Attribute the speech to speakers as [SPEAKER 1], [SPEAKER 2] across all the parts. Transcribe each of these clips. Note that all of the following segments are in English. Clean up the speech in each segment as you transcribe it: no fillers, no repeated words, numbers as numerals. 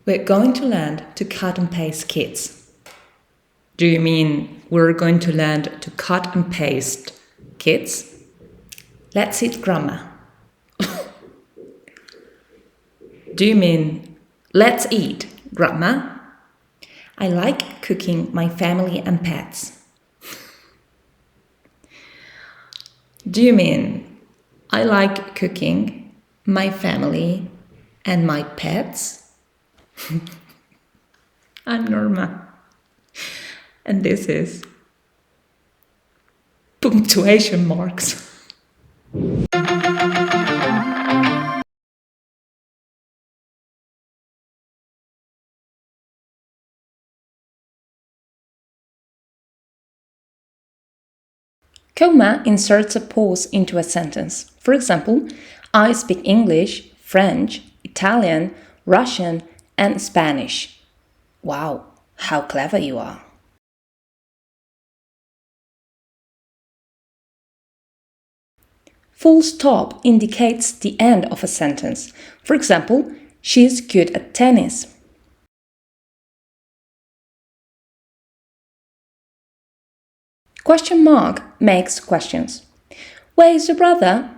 [SPEAKER 1] We're going to learn to cut and paste, kids. Do you mean we're going to learn to cut and paste, kids? Let's eat grammar. Do you mean let's eat grammar? I like cooking my family and pets. Do you mean I like cooking my family and my pets? I'm Norma, and this is Punctuation Marks. Comma inserts a pause into a sentence. For example, I speak English, French, Italian, Russian, and Spanish. Wow, how clever you are. Full stop indicates the end of a sentence. For example, she's good at tennis. Question mark makes questions. Where is your brother?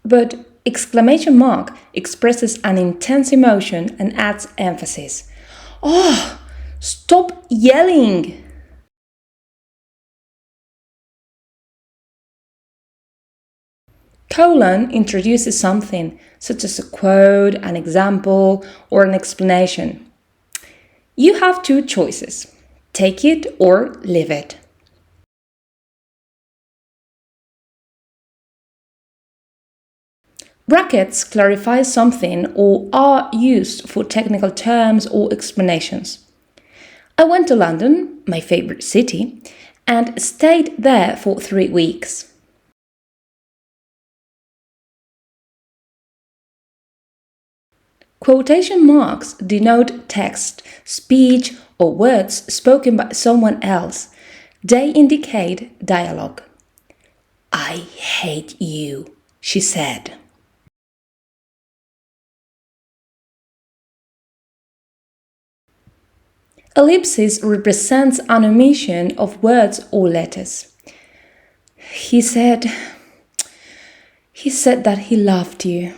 [SPEAKER 1] But exclamation mark expresses an intense emotion and adds emphasis. Oh, stop yelling! Colon introduces something, such as a quote, an example, or an explanation. You have two choices. Take it or leave it. Brackets clarify something or are used for technical terms or explanations. I went to London, my favorite city, and stayed there for 3 weeks. Quotation marks denote text, speech, or words spoken by someone else. They indicate dialogue. I hate you, she said. Ellipsis represents an omission of words or letters. He said that he loved you.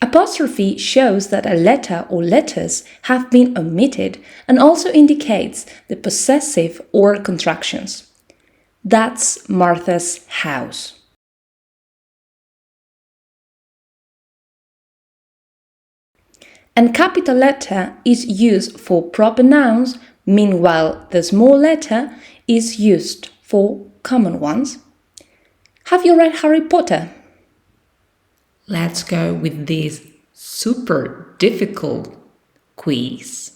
[SPEAKER 1] Apostrophe shows that a letter or letters have been omitted and also indicates the possessive or contractions. That's Martha's house. And capital letter is used for proper nouns, meanwhile the small letter is used for common ones. Have you read Harry Potter? Let's go with this super difficult quiz.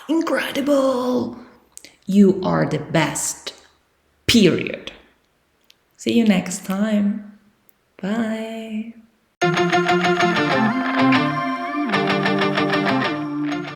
[SPEAKER 1] Incredible! You are the best. Period. See you next time. Bye.